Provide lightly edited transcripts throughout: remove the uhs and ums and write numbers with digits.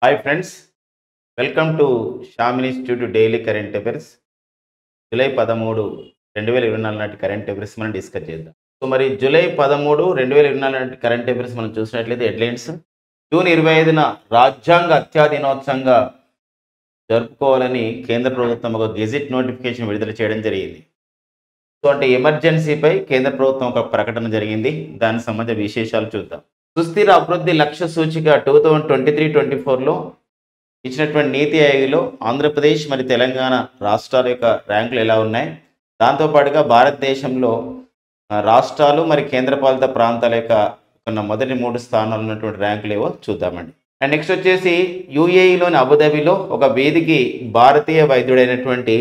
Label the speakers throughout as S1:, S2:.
S1: Hi friends, welcome to Shamini institute daily current affairs. July 13, 2024 నాటి current affairs మనం discuss చేద్దాం. మరి జూలై 13, 2024 నాటి కరెంట్ అఫైర్స్ మనం చూసినట్లయితే హెడ్లైన్స్: జూన్ 25న రాజ్యాంగ హత్యా దినోత్సవంగా జరుపుకోవాలని కేంద్ర ప్రభుత్వం ఒక గెజిట్ నోటిఫికేషన్ విడుదల చేయడం జరిగింది. అంటే ఎమర్జెన్సీపై కేంద్ర ప్రభుత్వం ఒక ప్రకటన జరిగింది. దానికి సంబంధించిన విశేషాలు చూద్దాం. సుస్థిర అభివృద్ధి లక్ష్య సూచిక 2023-24లో ఇచ్చినటువంటి నీతి ఆయోగ్లో ఆంధ్రప్రదేశ్ మరి తెలంగాణ రాష్ట్రాల యొక్క ర్యాంకులు ఎలా ఉన్నాయి, దాంతోపాటుగా భారతదేశంలో రాష్ట్రాలు మరి కేంద్రపాలిత ప్రాంతాల యొక్క మొదటి 3 స్థానాలు ఉన్నటువంటి ర్యాంకులు ఏవో చూద్దామండి. అండ్ నెక్స్ట్ వచ్చేసి యూఏఈలోని అబుదాబిలో ఒక వేదికి భారతీయ వైద్యుడైనటువంటి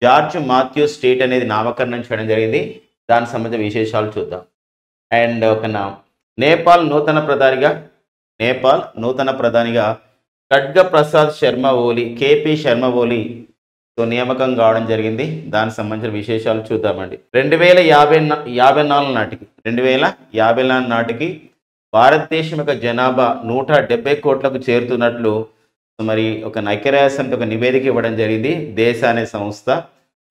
S1: జార్జ్ మాథ్యూ స్ట్రీట్ అనేది నామకరణం చేయడం జరిగింది. దానికి సంబంధించిన విశేషాలు చూద్దాం. అండ్ నేపాల్ నూతన ప్రధానిగా ఖడ్గ ప్రసాద్ శర్మ ఓలీ, కేపీ శర్మ ఓలీ నియామకం కావడం జరిగింది. దానికి సంబంధించిన విశేషాలు చూద్దామండి. 2054 నాటికి భారతదేశం యొక్క జనాభా 170 కోట్లకు చేరుతున్నట్లు మరి ఒక ఐక్యరాజ్యసమితి ఒక నివేదిక ఇవ్వడం జరిగింది, దేశ అనే సంస్థ.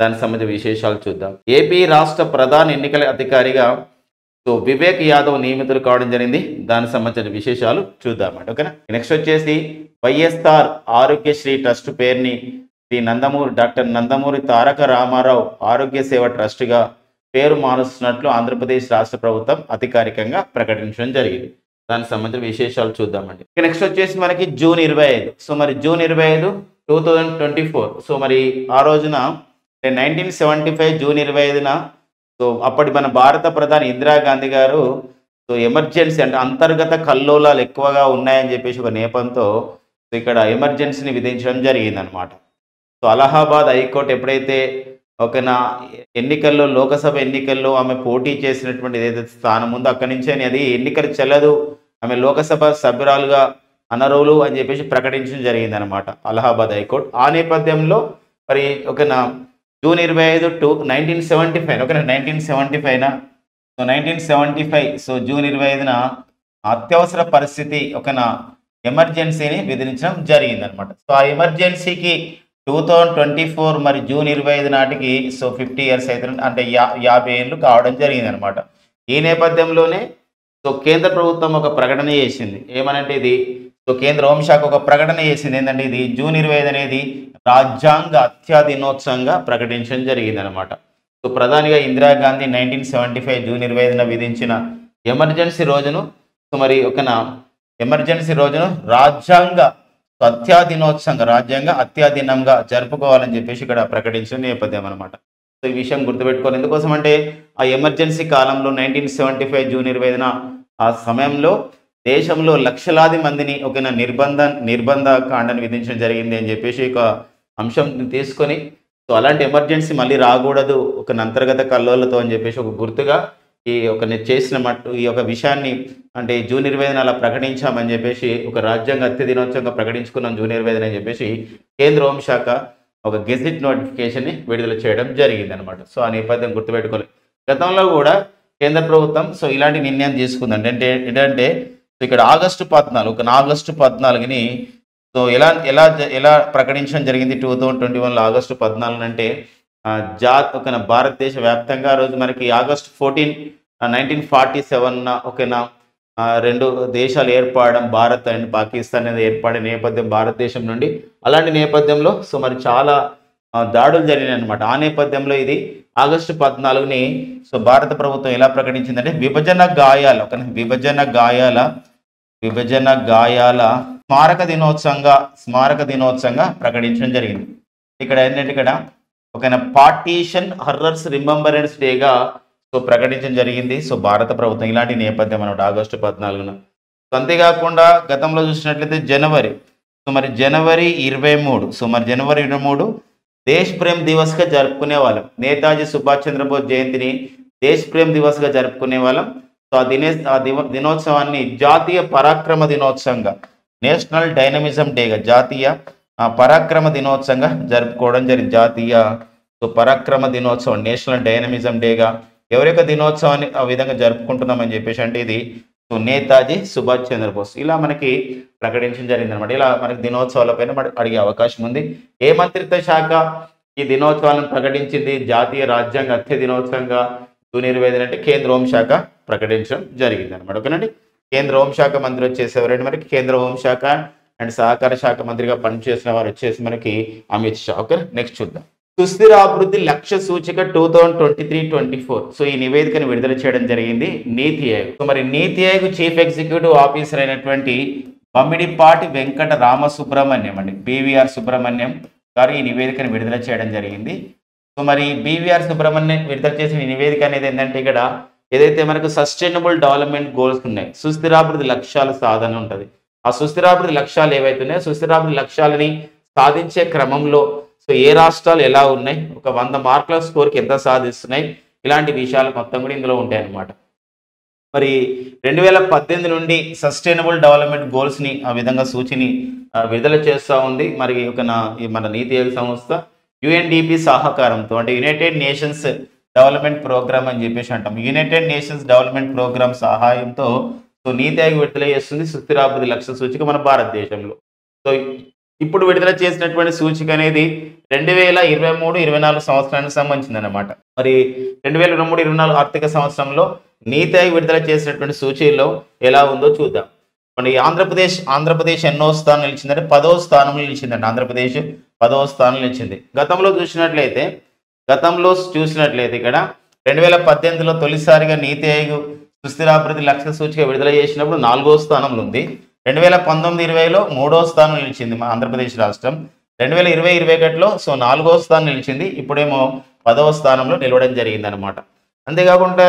S1: దానికి సంబంధించిన విశేషాలు చూద్దాం. ఏపీ రాష్ట్ర ప్రధాన ఎన్నికల అధికారిగా వివేక్ యాదవ్ నియమితులు కావడం జరిగింది. దానికి సంబంధించిన విశేషాలు చూద్దామండి. ఓకేనా. నెక్స్ట్ వచ్చేసి వైఎస్ఆర్ ఆరోగ్యశ్రీ ట్రస్ట్ పేరుని డాక్టర్ నందమూరి తారక రామారావు ఆరోగ్య సేవ ట్రస్ట్గా పేరు మారుస్తున్నట్లు ఆంధ్రప్రదేశ్ రాష్ట్ర ప్రభుత్వం అధికారికంగా ప్రకటించడం జరిగింది. దానికి సంబంధించిన విశేషాలు చూద్దామండి. నెక్స్ట్ వచ్చేసి మనకి జూన్ 25. మరి జూన్ 25, 2024. మరి ఆ రోజున 1975 జూన్ 25న అప్పటి మన భారత ప్రధాని ఇందిరాగాంధీ గారు ఎమర్జెన్సీ అంటే అంతర్గత కల్లోలాలు ఎక్కువగా ఉన్నాయని చెప్పేసి ఒక నేపంతో ఇక్కడ ఎమర్జెన్సీని విధించడం జరిగిందనమాట. అలహాబాద్ హైకోర్టు ఎప్పుడైతే ఎన్నికల్లో లోకసభ ఎన్నికల్లో ఆమె పోటీ చేసినటువంటి ఏదైతే స్థానం ఉందో అక్కడి నుంచి అది ఎన్నికలు చెల్లదు, ఆమె లోకసభ సభ్యురాలుగా అనర్హులు అని చెప్పేసి ప్రకటించడం జరిగిందనమాట అలహాబాద్ హైకోర్టు. ఆ నేపథ్యంలో మరి జూన్ 25, 1975 1975 జూన్ 25న అత్యవసర పరిస్థితి ఎమర్జెన్సీని విధించడం జరిగిందనమాట. ఆ ఎమర్జెన్సీకి 2024 మరి జూన్ 25 నాటికి 50 years అవుతుంది, అంటే 50 ఏళ్ళు కావడం జరిగిందనమాట. ఈ నేపథ్యంలోనే కేంద్ర ప్రభుత్వం ఒక ప్రకటన చేసింది. ఏమనంటే ఇది కేంద్ర హోంశాఖ ఒక ప్రకటన చేసింది. ఏంటంటే ఇది జూన్ 25 అనేది రాజ్యాంగ హత్యా దినోత్సవంగా ప్రకటించడం జరిగిందనమాట. ప్రధానిగా ఇందిరాగాంధీ 1975 జూన్ 25న విధించిన ఎమర్జెన్సీ రోజును రాజ్యాంగ హత్యా దినంగా జరుపుకోవాలని చెప్పేసి ఇక్కడ ప్రకటించిన నేపథ్యం అనమాట. ఈ విషయం గుర్తుపెట్టుకోవాలి. ఎందుకోసం అంటే ఆ ఎమర్జెన్సీ కాలంలో 1975 జూన్ 25న ఆ సమయంలో దేశంలో లక్షలాది మందిని నిర్బంధ కాండని విధించడం జరిగింది అని చెప్పేసి ఒక అంశం తీసుకొని అలాంటి ఎమర్జెన్సీ మళ్ళీ రాకూడదు అంతర్గత కల్లోలతో అని చెప్పేసి ఒక గుర్తుగా ఈ చేసిన ఈ విషయాన్ని అంటే జూన్ 25న అలా ప్రకటించామని చెప్పేసి ఒక రాజ్యాంగ హత్య దినోత్సవంగా ప్రకటించుకున్నాం జూన్ 25 అని చెప్పేసి కేంద్ర హోంశాఖ ఒక గెజిట్ నోటిఫికేషన్ని విడుదల చేయడం జరిగింది అనమాట. ఆ నేపథ్యం గుర్తుపెట్టుకోవాలి. గతంలో కూడా కేంద్ర ప్రభుత్వం ఇలాంటి నిర్ణయం తీసుకుందండి. ఏంటంటే ఇక్కడ ఆగస్టు 14ని ఎలా ప్రకటించడం జరిగింది 2021లో ఆగస్టు 14 అంటే భారతదేశ వ్యాప్తంగా రోజు మనకి ఆగస్టు 14, 1947 2 దేశాలు ఏర్పడడం, భారత్ అండ్ పాకిస్తాన్ అనేది ఏర్పడే నేపథ్యం భారతదేశం నుండి. అలాంటి నేపథ్యంలో మరి చాలా దాడులు జరిగినాయి అనమాట. ఆ నేపథ్యంలో ఇది ఆగస్టు 14ని భారత ప్రభుత్వం ఎలా ప్రకటించిందంటే విభజన గాయాల స్మారక దినోత్సవంగా ప్రకటించడం జరిగింది. ఇక్కడ ఏంటంటే పార్టీషన్ హర్రర్స్ రిమెంబరెన్స్ డేగా ప్రకటించడం జరిగింది భారత ప్రభుత్వం. ఇలాంటి నేపథ్యం అన్నమాట ఆగస్టు 14న. అంతేకాకుండా గతంలో చూసినట్లయితే జనవరి 23 దేశ్ ప్రేమ్ దివస్గా జరుపుకునే వాళ్ళం. నేతాజీ సుభాష్ చంద్రబోస్ జయంతిని దేశ్ ప్రేమ్ దివస్గా జరుపుకునే వాళ్ళం. ఆ దినోత్సవాన్ని జాతీయ పరాక్రమ దినోత్సవంగా, నేషనల్ డైనమిజం డేగా, జాతీయ పరాక్రమ దినోత్సవంగా జరుపుకోవడం జరిగింది. జాతీయ పరాక్రమ దినోత్సవం, నేషనల్ డైనమిజం డేగా ఎవరి యొక్క దినోత్సవాన్ని ఆ విధంగా జరుపుకుంటున్నామని చెప్పేసి అంటే ఇది సో నేతాజీ సుభాష్ చంద్రబోస్ ఇలా మనకి ప్రకటించడం జరిగింది అనమాట. ఇలా మనకి దినోత్సవాలపైన అడిగే అవకాశం ఉంది. ఏ మంత్రిత్వ శాఖ ఈ దినోత్సవాలను ప్రకటించింది? జాతీయ రాజ్యాంగ హత్య దినోత్సవంగా జూన్ 25 అంటే కేంద్ర హోంశాఖ ప్రకటించడం జరిగింది అనమాట. ఓకేనండి. కేంద్ర హోంశాఖ మంత్రి వచ్చేసి ఎవరండి మనకి? కేంద్ర హోంశాఖ అండ్ సహకార శాఖ మంత్రిగా పనిచేసిన వారు వచ్చేసి మనకి అమిత్ షా. ఓకే, నెక్స్ట్ చూద్దాం. సుస్థిర అభివృద్ధి లక్ష్య సూచిక 2023-24. సో ఈ నివేదికను విడుదల చేయడం జరిగింది నీతి ఆయోగ్. సో మరి నీతి ఆయోగ్ చీఫ్ ఎగ్జిక్యూటివ్ ఆఫీసర్ అయినటువంటి బమ్మిడిపాటి వెంకట రామసుబ్రహ్మణ్యం అండి, బీవీఆర్ సుబ్రహ్మణ్యం గారు ఈ నివేదికను విడుదల చేయడం జరిగింది. సో మరి బీవీఆర్ సుబ్రహ్మణ్యం విడుదల చేసిన ఈ నివేదిక అనేది ఏంటంటే ఇక్కడ ఏదైతే మనకు సస్టైనబుల్ డెవలప్మెంట్ గోల్స్ ఉన్నాయి, సుస్థిరాభివృద్ధి లక్ష్యాల సాధన ఉంటుంది. ఆ సుస్థిరాభివృద్ధి లక్ష్యాలు ఏవైతే ఉన్నాయో సుస్థిరాభివృద్ధి లక్ష్యాలని సాధించే క్రమంలో సో ఏ రాష్ట్రాలు ఎలా ఉన్నాయి, ఒక 100 మార్కుల స్కోర్కి ఎంత సాధిస్తున్నాయి, ఇలాంటి విషయాలు మొత్తం కూడా ఇందులో ఉంటాయి అన్నమాట. మరి 2018 నుండి సస్టైనబుల్ డెవలప్మెంట్ గోల్స్ని ఆ విధంగా సూచిని విడుదల చేస్తూ ఉంది. మరి మన నీతి ఆయోగ్ సంస్థ యుఎన్డిపి సహకారంతో, అంటే యునైటెడ్ నేషన్స్ డెవలప్మెంట్ ప్రోగ్రామ్ అని చెప్పేసి అంటాం. యునైటెడ్ నేషన్స్ డెవలప్మెంట్ ప్రోగ్రామ్ సహాయంతో సో నీతి ఆయోగ్ విడుదల చేస్తుంది సుస్థిరాభివృద్ధి లక్ష్య సూచిక మన భారతదేశంలో. సో ఇప్పుడు విడుదల చేసినటువంటి సూచిక అనేది 2023-24 సంవత్సరానికి సంబంధించింది అనమాట. మరి 2023-24 ఆర్థిక సంవత్సరంలో నీతి ఆయోగ్ విడుదల చేసినటువంటి సూచీలో ఎలా ఉందో చూద్దాం. మరి ఆంధ్రప్రదేశ్ ఎన్నో స్థానం నిలిచిందంటే 10వ స్థానంలో నిలిచిందండి. ఆంధ్రప్రదేశ్ 10వ స్థానం నిలిచింది. గతంలో చూసినట్లయితే ఇక్కడ 2018లో తొలిసారిగా నీతి ఆయోగ్ సుస్థిరాభివృద్ధి లక్ష్య సూచిక విడుదల చేసినప్పుడు 4వ స్థానంలో ఉంది. 2019-20లో 3వ స్థానం నిలిచింది మా ఆంధ్రప్రదేశ్ రాష్ట్రం. 2020-21లో సో 4వ స్థానం నిలిచింది. ఇప్పుడేమో 10వ స్థానంలో నిలవడం జరిగింది అనమాట. అంతేకాకుండా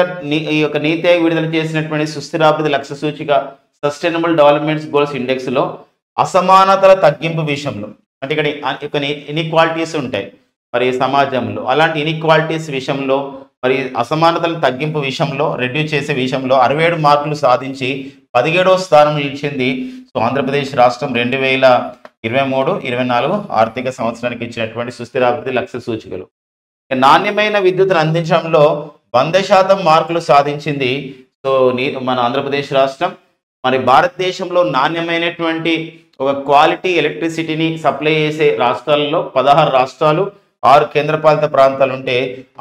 S1: ఈ యొక్క నీతి ఆయోగ్ విడుదల చేసినటువంటి సుస్థిరాభివృద్ధి లక్ష్య సూచిక సస్టైనబుల్ డెవలప్మెంట్ గోల్స్ ఇండెక్స్లో అసమానతల తగ్గింపు విషయంలో, అంటే ఇక్కడ ఇన్ఈక్వాలిటీస్ ఉంటాయి మరి సమాజంలో, అలాంటి ఇన్ఈక్వాలిటీస్ విషయంలో మరి అసమానతల తగ్గింపు విషయంలో రెడ్యూస్ చేసే విషయంలో 67 మార్కులు సాధించి 17వ స్థానం నిలిచింది. సో ఆంధ్రప్రదేశ్ రాష్ట్రం 2023-24 ఆర్థిక సంవత్సరానికి ఇచ్చినటువంటి సుస్థిరాభివృద్ధి లక్ష్య సూచికలు. నాణ్యమైన విద్యుత్తును అందించడంలో 100% మార్కులు సాధించింది సో మన ఆంధ్రప్రదేశ్ రాష్ట్రం. మరి భారతదేశంలో నాణ్యమైనటువంటి ఒక క్వాలిటీ ఎలక్ట్రిసిటీని సప్లై చేసే రాష్ట్రాలలో 16 రాష్ట్రాలు 6 కేంద్రపాలిత ప్రాంతాలు ఉంటే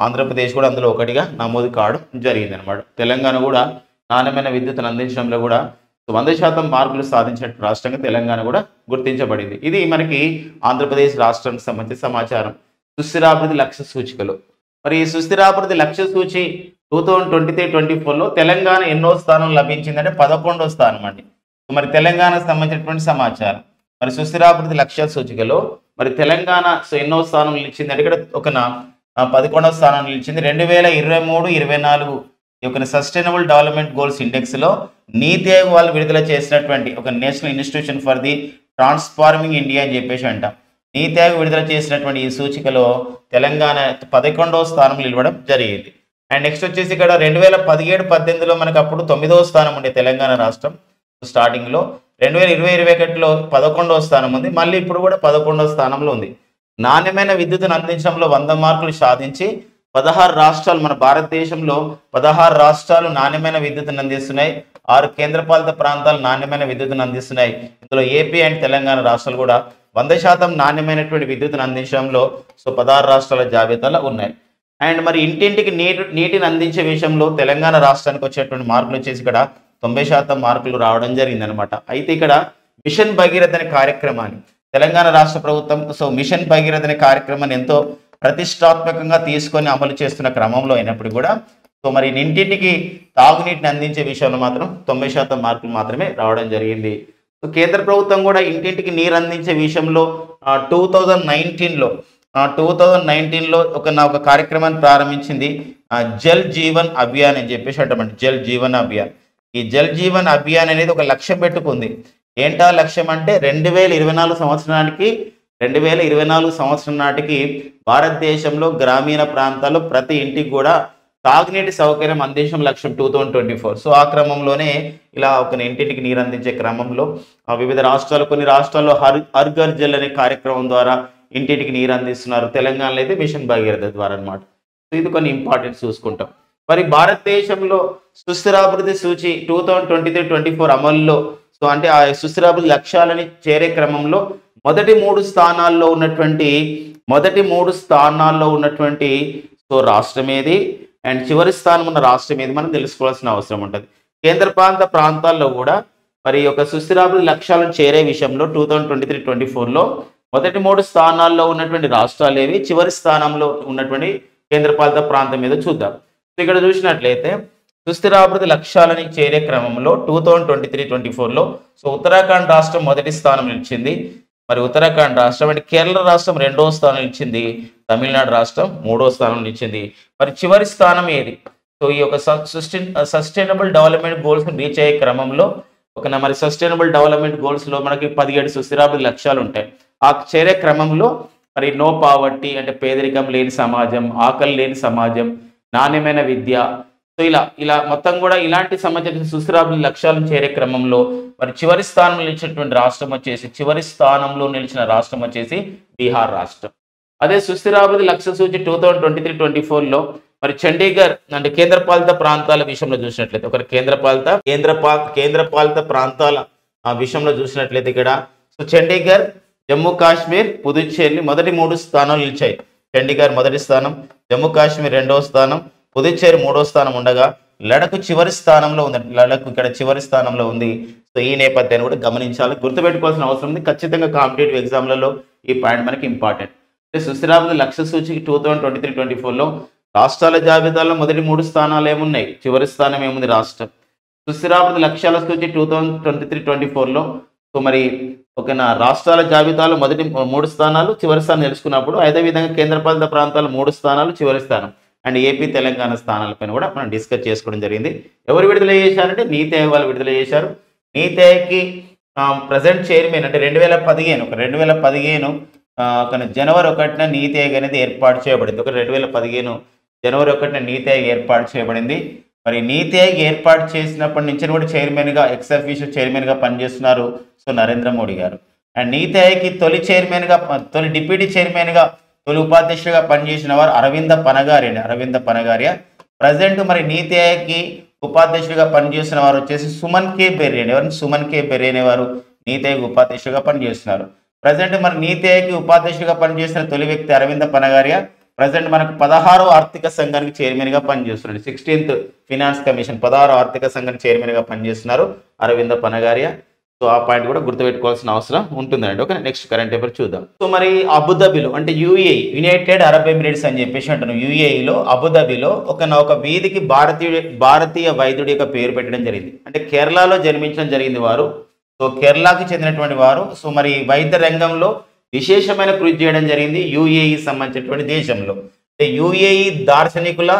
S1: ఆంధ్రప్రదేశ్ కూడా అందులో ఒకటిగా నమోదు కావడం జరిగింది అనమాట. తెలంగాణ కూడా నాణ్యమైన విద్యుత్తును అందించడంలో కూడా 100% మార్కులు సాధించిన రాష్ట్రంగా తెలంగాణ కూడా గుర్తించబడింది. ఇది మనకి ఆంధ్రప్రదేశ్ రాష్ట్రానికి సంబంధించిన సమాచారం. సుస్థిరాభివృద్ధి లక్ష్య సూచికలు. మరి ఈ సుస్థిరాభివృద్ధి లక్ష్య సూచి 2023-24లో తెలంగాణ ఎన్నో స్థానం లభించిందంటే 11వ స్థానం అండి. మరి తెలంగాణకు సంబంధించినటువంటి సమాచారం. మరి సుస్థిరాభివృద్ధి లక్ష్య సూచికలో మరి తెలంగాణ సో ఎన్నో స్థానం నిలిచింది అంటే ఇక్కడ 11వ స్థానం నిలిచింది. 2023-24 ఈ యొక్క సస్టైనబుల్ డెవలప్మెంట్ గోల్స్ ఇండెక్స్లో నీతి ఆయోగ్ వాళ్ళు విడుదల చేసినటువంటి ఒక national institution for the transforming India అని చెప్పేసి అంటాం. నీతి ఆయోగ్ విడుదల చేసినటువంటి ఈ సూచికలో తెలంగాణ 11వ స్థానం నిలవడం జరిగింది. అండ్ నెక్స్ట్ వచ్చేసి ఇక్కడ 2017-18లో మనకు అప్పుడు 9వ స్థానం ఉండే తెలంగాణ రాష్ట్రం స్టార్టింగ్లో. 2020-21లో 11వ స్థానం ఉంది. మళ్ళీ ఇప్పుడు కూడా 11వ స్థానంలో ఉంది. నాణ్యమైన విద్యుత్తును అందించడంలో 100 మార్కులు సాధించి 16 రాష్ట్రాలు మన భారతదేశంలో 16 రాష్ట్రాలు నాణ్యమైన విద్యుత్తును అందిస్తున్నాయి. 6 కేంద్రపాలిత ప్రాంతాలు నాణ్యమైన విద్యుత్తును అందిస్తున్నాయి. ఇందులో ఏపీ అండ్ తెలంగాణ రాష్ట్రాలు కూడా 100% నాణ్యమైనటువంటి విద్యుత్తును అందించడంలో సో 16 రాష్ట్రాల జాబితాలో ఉన్నాయి. అండ్ మరి ఇంటింటికి నీటిని అందించే విషయంలో తెలంగాణ రాష్ట్రానికి వచ్చేటువంటి మార్కులు వచ్చేసి ఇక్కడ 90% మార్కులు రావడం జరిగింది అనమాట. అయితే ఇక్కడ మిషన్ భగీరథ అనే కార్యక్రమాన్ని తెలంగాణ రాష్ట్ర ప్రభుత్వం సో మిషన్ భగీరథ అనే కార్యక్రమాన్ని ఎంతో ప్రతిష్టాత్మకంగా తీసుకొని అమలు చేస్తున్న క్రమంలో అయినప్పుడు కూడా సో మరి ఇంటింటికి తాగునీటిని అందించే విషయంలో మాత్రం 90% మార్కులు మాత్రమే రావడం జరిగింది. సో కేంద్ర ప్రభుత్వం కూడా ఇంటింటికి నీరు అందించే విషయంలో 2019లో ఒక కార్యక్రమాన్ని ప్రారంభించింది. జల్ జీవన్ అభియాన్ అని చెప్పేసి అంటామండి. జల్ జీవన్ అభియాన్. ఈ జల్ జీవన్ అభియాన్ అనేది ఒక లక్ష్యం పెట్టుకుంది. ఏంటా లక్ష్యం అంటే 2024 సంవత్సరం నాటికి భారతదేశంలో గ్రామీణ ప్రాంతాల్లో ప్రతి ఇంటికి కూడా తాగునీటి సౌకర్యం అందించడం లక్ష్యం 2024. సో ఆ క్రమంలోనే ఇలా ఒక ఇంటింటికి నీరు అందించే క్రమంలో వివిధ రాష్ట్రాలు కొన్ని రాష్ట్రాల్లో హర్ ఘర్ జల్ అనే కార్యక్రమం ద్వారా ఇంటింటికి నీరు అందిస్తున్నారు. తెలంగాణలో అయితే మిషన్ భగీరథ ద్వారా అనమాట. సో ఇది కొన్ని ఇంపార్టెంట్ చూసుకుంటాం. మరి భారతదేశంలో సుస్థిరాభివృద్ధి సూచి 2023-24 అమల్లో సో అంటే ఆ సుస్థిరాభివృద్ధి లక్ష్యాలని చేరే క్రమంలో మొదటి మూడు స్థానాల్లో ఉన్నటువంటి సో రాష్ట్రం ఏది అండ్ చివరి స్థానం ఉన్న రాష్ట్రం ఏది మనం తెలుసుకోవాల్సిన అవసరం ఉంటుంది. కేంద్రపాలిత ప్రాంతాల్లో కూడా మరి ఒక సుస్థిరాభివృద్ధి లక్ష్యాలను చేరే విషయంలో 2023-24లో మొదటి మూడు స్థానాల్లో ఉన్నటువంటి రాష్ట్రాలు ఏవి, చివరి స్థానంలో ఉన్నటువంటి కేంద్రపాలిత ప్రాంతం మీద చూద్దాం. ఇక్కడ చూసినట్లయితే సుస్థిరాభివృద్ధి లక్ష్యాలని చేరే క్రమంలో 2023-24లో సో ఉత్తరాఖండ్ రాష్ట్రం మొదటి స్థానం నిలిచింది. మరి ఉత్తరాఖండ్ రాష్ట్రం అంటే కేరళ రాష్ట్రం రెండవ స్థానం నిలిచింది, తమిళనాడు రాష్ట్రం మూడో స్థానం నిలిచింది. మరి చివరి స్థానం ఏది? సో ఈ యొక్క సస్టైనబుల్ డెవలప్మెంట్ గోల్స్ రీచ్ అయ్యే క్రమంలో మరి సస్టైనబుల్ డెవలప్మెంట్ గోల్స్ లో మనకి 17 సుస్థిరాభివృద్ధి లక్ష్యాలు ఉంటాయి. ఆ చేరే క్రమంలో మరి నో పావర్టీ అంటే పేదరికం లేని సమాజం, ఆకలి లేని సమాజం, నాణ్యమైన విద్య, సో ఇలా మొత్తం కూడా ఇలాంటి సంబంధించిన సుస్థిరాభివృద్ధి లక్ష్యాలను చేరే క్రమంలో మరి చివరి స్థానంలో నిలిచిన రాష్ట్రం వచ్చేసి బీహార్ రాష్ట్రం. అదే సుస్థిరాభివృద్ధి లక్ష్య సూచి 2023-24లో మరి చండీగఢ్ అంటే కేంద్రపాలిత ప్రాంతాల విషయంలో చూసినట్లయితే కేంద్రపాలిత ప్రాంతాల విషయంలో చూసినట్లయితే ఇక్కడ సో చండీగఢ్, జమ్మూ కాశ్మీర్, పుదుచ్చేరి మొదటి మూడు స్థానాలు నిలిచాయి. చండీగఢ్ మొదటి స్థానం, జమ్మూ కాశ్మీర్ రెండవ స్థానం, పుదుచ్చేరి మూడో స్థానం ఉండగా లడఖ్ చివరి స్థానంలో ఉంది. ఇక్కడ చివరి స్థానంలో ఉంది. సో ఈ నేపథ్యాన్ని కూడా గమనించాలి, గుర్తుపెట్టుకోవాల్సిన అవసరం ఉంది. ఖచ్చితంగా కాంపిటేటివ్ ఎగ్జామ్లలో ఈ పాయింట్ మనకి ఇంపార్టెంట్. సుస్థిరాభివృద్ధి లక్ష్య సూచికి 2023-24లో రాష్ట్రాల జాబితాలో మొదటి మూడు స్థానాలు ఏమున్నాయి, చివరి స్థానం ఏముంది రాష్ట్రం. సుస్థిరాభివృద్ధి లక్ష్యాల సూచి 2023-24లో సో మరి రాష్ట్రాల జాబితాలో మొదటి మూడు స్థానాలు, చివరి స్థానం తెలుసుకున్నప్పుడు అదేవిధంగా కేంద్రపాలిత ప్రాంతాలు మూడు స్థానాలు, చివరి స్థానం అండ్ ఏపీ తెలంగాణ స్థానాలపైన కూడా మనం డిస్కస్ చేసుకోవడం జరిగింది. ఎవరు విడుదల చేశారంటే నీతి ఆయోగ్ వాళ్ళు విడుదల చేశారు. నీతి ఆయోగ్కి ప్రజెంట్ చైర్మన్ అంటే 2015 జనవరి 1న నీతి ఆయోగ్ అనేది ఏర్పాటు చేయబడింది. 2015 జనవరి 1న నీతి ఆయోగ్ ఏర్పాటు చేయబడింది. మరి నీతి ఆయోగ్ ఏర్పాటు చేసినప్పటి నుంచి కూడా చైర్మన్గా ఎక్స్ అఫీషియల్ చైర్మన్గా పనిచేస్తున్నారు సో నరేంద్ర మోడీ గారు. అండ్ నీతి ఆయోగ్కి తొలి డిప్యూటీ చైర్మన్గా తొలి ఉపాధ్యక్షుడిగా పనిచేసిన వారు అరవింద పనగారియా. ప్రజెంట్ మరి నీతి ఆయోగ్కి ఉపాధ్యక్షుడిగా పనిచేసిన వారు వచ్చేసి సుమన్ కే బెర్రీ అనేవారు నీతి ఆయోగ్ ఉపాధ్యక్షుడిగా పనిచేస్తున్నారు. ప్రజెంట్ మరి నీతి ఆయోగ్కి ఉపాధ్యక్షుడిగా పనిచేసిన తొలి వ్యక్తి అరవింద పనగారియా. ప్రజెంట్ మనకు 16వ ఆర్థిక సంఘానికి చైర్మన్గా పనిచేస్తున్నాడు. 16th ఫినాన్స్ కమిషన్ 16వ ఆర్థిక సంఘానికి చైర్మన్గా పనిచేస్తున్నారు అరవింద పనగారియా. సో ఆ పాయింట్ కూడా గుర్తుపెట్టుకోవాల్సిన అవసరం ఉంటుందండి. ఓకే, నెక్స్ట్ కరెంట్ అఫైర్ చూద్దాం. సో మరి అబుదాబిలో అంటే యుఏఈ యునైటెడ్ అరబ్ ఎమిరేట్స్ అని చెప్పేసి అంటున్నాం. యుఏఈలో అబుదాబిలో ఒక వీధికి భారతీయ వైద్యుడి యొక్క పేరు పెట్టడం జరిగింది. అంటే కేరళలో జన్మించడం జరిగింది వారు. సో కేరళకి చెందినటువంటి వారు. సో మరి వైద్య రంగంలో విశేషమైన కృషి చేయడం జరిగింది యుఏఈ సంబంధించినటువంటి దేశంలో. యుఏఈ దార్శనికుల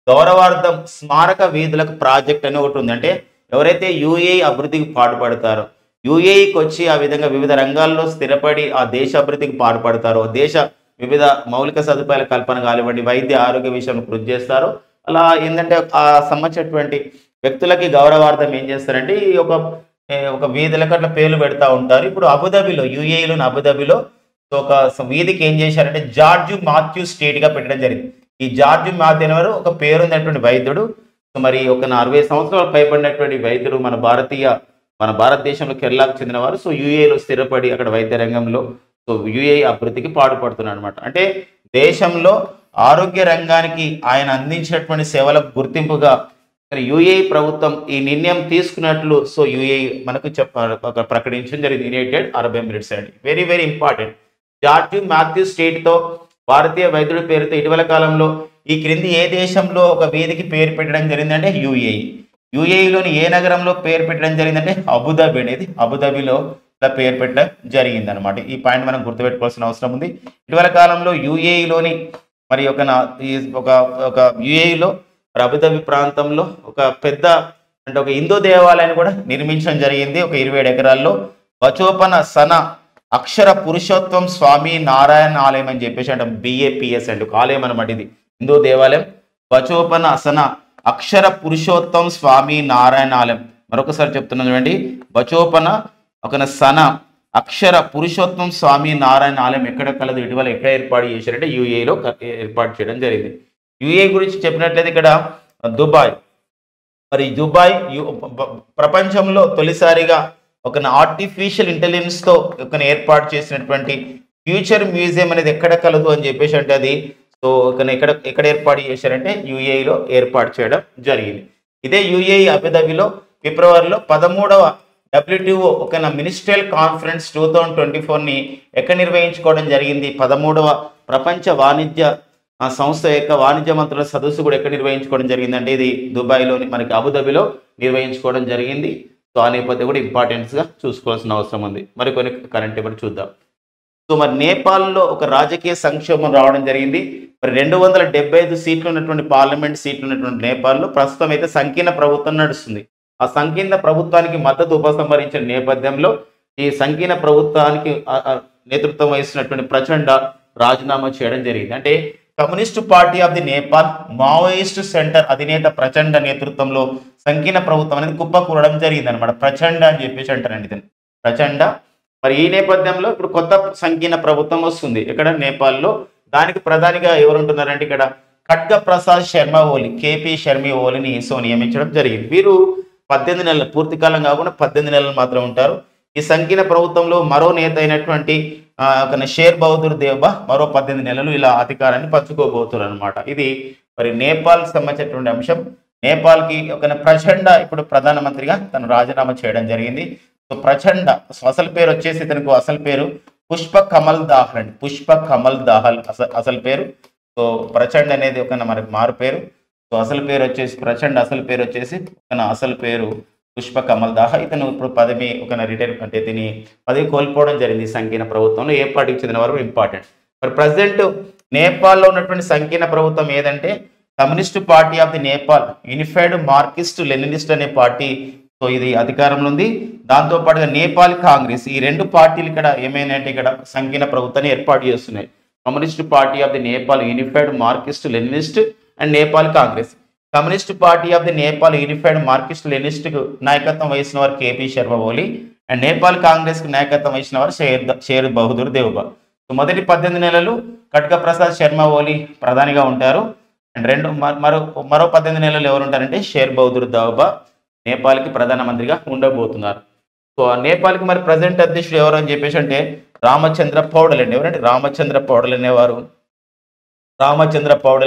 S1: గౌరవార్థం స్మారక వీధులకు ప్రాజెక్ట్ అని ఒకటి ఉంది. అంటే ఎవరైతే యుఏఈ అభివృద్ధికి పాటుపడతారో, యుఏఈకి వచ్చి ఆ విధంగా వివిధ రంగాల్లో స్థిరపడి ఆ దేశ అభివృద్ధికి పాటుపడతారో, దేశ వివిధ మౌలిక సదుపాయాల కల్పన కానివ్వండి, వైద్య ఆరోగ్య విషయంలో కృషి చేస్తారో, అలా ఏంటంటే ఆ సంబంధించినటువంటి వ్యక్తులకి గౌరవార్థం ఏం చేస్తారంటే ఈ ఒక వీధులకు అట్లా పేర్లు పెడతా ఉంటారు. ఇప్పుడు అబుదాబిలో యుఏఈలోని అబుదాబిలో ఒక వీధికి ఏం చేశారంటే జార్జ్ మాథ్యూ స్ట్రీట్గా పెట్టడం జరిగింది. ఈ జార్జ్ మాథ్యూ అనేవారు ఒక పేరున్నటువంటి వైద్యుడు. మరి 60 సంవత్సరాలు పైబడినటువంటి వైద్యుడు మన భారతదేశంలో కేరళకు చెందినవారు. సో యుఏఈలో స్థిరపడి అక్కడ వైద్య రంగంలో సో యుఏఈ అభివృద్ధికి పాటుపడుతున్నాడు అనమాట. అంటే దేశంలో ఆరోగ్య రంగానికి ఆయన అందించినటువంటి సేవలకు గుర్తింపుగా యుఏఈ ప్రభుత్వం ఈ నిర్ణయం తీసుకున్నట్లు సో యుఏఈ మనకు ప్రకటించడం జరిగింది. యునైటెడ్ అరబ్ ఎమిరేట్స్ అండి, very very important. George Mathew స్ట్రీట్తో భారతీయ వైద్యుడి పేరుతో ఇటీవల కాలంలో ఈ క్రింది ఏ దేశంలో ఒక వీధికి పేరు పెట్టడం జరిగిందంటే యుఏఈ. యుఏఈలోని ఏ నగరంలో పేరు పెట్టడం జరిగిందంటే అబుదాబి అనేది అబుదాబిలో పేరు పెట్టడం జరిగింది అనమాట. ఈ పాయింట్ మనం గుర్తుపెట్టుకోవాల్సిన అవసరం ఉంది. ఇటీవల కాలంలో యుఏఈలోని మరి ఒక యుఏఈలో అబుదాబి ప్రాంతంలో ఒక పెద్ద అంటే ఒక హిందూ దేవాలయాన్ని కూడా నిర్మించడం జరిగింది. ఒక 27 ఎకరాల్లో బచోపన సన అక్షర పురుషోత్తం స్వామి నారాయణ ఆలయం అని చెప్పేసి అంటే BAPS అంటే ఒక ఆలయం అనమాట. ఇది హిందూ దేవాలయం. బచోపన సన అక్షర పురుషోత్తం స్వామి నారాయణ ఆలయం. మరొకసారి చెప్తున్నాను చూడండి, బచోపన సన అక్షర పురుషోత్తం స్వామి నారాయణ ఆలయం ఎక్కడ కలదు, ఇటీవల ఎక్కడ ఏర్పాటు చేశారంటే యుఏఈలో ఏర్పాటు చేయడం జరిగింది. యుఏఈ గురించి చెప్పినట్లయితే ఇక్కడ దుబాయ్. మరి దుబాయ్ ప్రపంచంలో తొలిసారిగా ఒక ఆర్టిఫిషియల్ ఇంటెలిజెన్స్తో ఒక ఏర్పాటు చేసినటువంటి ఫ్యూచర్ మ్యూజియం అనేది ఎక్కడ కలదు అని చెప్పేసి అంటే అది సో ఎక్కడ ఎక్కడ ఏర్పాటు చేశారంటే యుఏఈలో ఏర్పాటు చేయడం జరిగింది. ఇదే యుఏఈ అబుదాబిలో ఫిబ్రవరిలో 13వ WTO ఒక మినిస్ట్రియల్ కాన్ఫరెన్స్ 2024ని ఎక్కడ నిర్వహించుకోవడం జరిగింది. 13వ ప్రపంచ వాణిజ్య సంస్థ యొక్క వాణిజ్య మంత్రుల సదస్సు కూడా ఎక్కడ నిర్వహించుకోవడం జరిగిందంటే ఇది దుబాయ్లోని మనకి అబుదాబిలో నిర్వహించుకోవడం జరిగింది. సో ఆ నేపథ్యం కూడా ఇంపార్టెన్స్గా చూసుకోవాల్సిన అవసరం ఉంది. మరి కొన్ని కరెంట్ అఫైర్స్ చూద్దాం. సో మరి నేపాల్లో ఒక రాజకీయ సంక్షోభం రావడం జరిగింది. మరి 275 సీట్లు ఉన్నటువంటి పార్లమెంట్ సీట్లు ఉన్నటువంటి నేపాల్లో ప్రస్తుతం అయితే సంకీర్ణ ప్రభుత్వం నడుస్తుంది. ఆ సంకీర్ణ ప్రభుత్వానికి మద్దతు ఉపసంహరించిన నేపథ్యంలో ఈ సంకీర్ణ ప్రభుత్వానికి నేతృత్వం వహిస్తున్నటువంటి ప్రచండ రాజీనామా చేయడం జరిగింది. అంటే communist party of the Nepal Maoist centre అధినేత ప్రచండ నేతృత్వంలో సంకీర్ణ ప్రభుత్వం అనేది కుప్పకూడడం జరిగింది అనమాట. ప్రచండ అని చెప్పేసి అంటారండి దీన్ని, ప్రచండ. మరి ఈ నేపథ్యంలో ఇప్పుడు కొత్త సంకీర్ణ ప్రభుత్వం వస్తుంది ఇక్కడ నేపాల్లో. దానికి ప్రధానిగా ఎవరు ఉంటున్నారంటే ఇక్కడ ఖడ్గ ప్రసాద్ శర్మ ఓలి, కేపీ శర్మ ఓలిని సో నియమించడం జరిగింది. వీరు 18 నెలలు, పూర్తి కాలం కాకుండా 18 నెలలు మాత్రం ఉంటారు. ఈ సంకీర్ణ ప్రభుత్వంలో మరో నేత అయినటువంటి షేర్ బహదూర్ దేవ్బా మరో 18 నెలలు ఇలా అధికారాన్ని పంచుకోబోతున్నారు అనమాట. ఇది మరి నేపాల్ సంబంధించినటువంటి అంశం. నేపాల్కి ఒక ప్రచండ ఇప్పుడు ప్రధానమంత్రిగా తను రాజీనామా చేయడం జరిగింది. సో ప్రచండ అసలు పేరు వచ్చేసి తనకు అసలు పేరు పుష్ప కమల్ దాహల్ అండి, పుష్ప కమల్ దాహల్ అసలు పేరు. సో ప్రచండ్ అనేది ఒక మనకి మారు పేరు. సో అసలు పేరు వచ్చేసి ప్రచండ్, అసలు పేరు వచ్చేసి అసలు పేరు పుష్ప కమల్ దాహ. ఇతను ఇప్పుడు పదవి ఒక రిటైర్ అంటే దీని పదవి కోల్పోవడం జరిగింది సంకీర్ణ ప్రభుత్వంలో. ఏ పార్టీకి చెందిన వారు ఇంపార్టెంట్. మరి ప్రజెంట్ నేపాల్లో ఉన్నటువంటి సంకీర్ణ ప్రభుత్వం ఏదంటే communist party of the Nepal unified Marxist Leninist అనే పార్టీ సో ఇది అధికారంలో ఉంది. దాంతోపాటుగా నేపాల్ కాంగ్రెస్, ఈ రెండు పార్టీలు ఇక్కడ ఏమైందంటే ఇక్కడ సంకీర్ణ ప్రభుత్వాన్ని ఏర్పాటు చేస్తున్నాయి. Communist party of the Nepal unified Marxist Leninist and Nepal Congress. Communist party of the Nepal unified Marxist Leninist కు నాయకత్వం వహించిన వారు కేపీ శర్మ ఓలి అండ్ నేపాల్ కాంగ్రెస్ కు నాయకత్వం వహించిన వారు షేర్ బహదూర్ దేవ్బా. సో మొదటి 18 నెలలు ఖడ్గ ప్రసాద్ శర్మ ఓలి ప్రధానిగా ఉంటారు. అండ్ మరో 18 నెలలు ఎవరు ఉంటారంటే షేర్ బహదూర్ దేవ్బా నేపాల్కి ప్రధానమంత్రిగా ఉండబోతున్నారు. సో నేపాల్కి మరి ప్రజెంట్ అధ్యక్షుడు ఎవరు అని చెప్పేసి అంటే రామచంద్ర పౌడల్ అండి. ఎవరంటే రామచంద్ర పౌడల్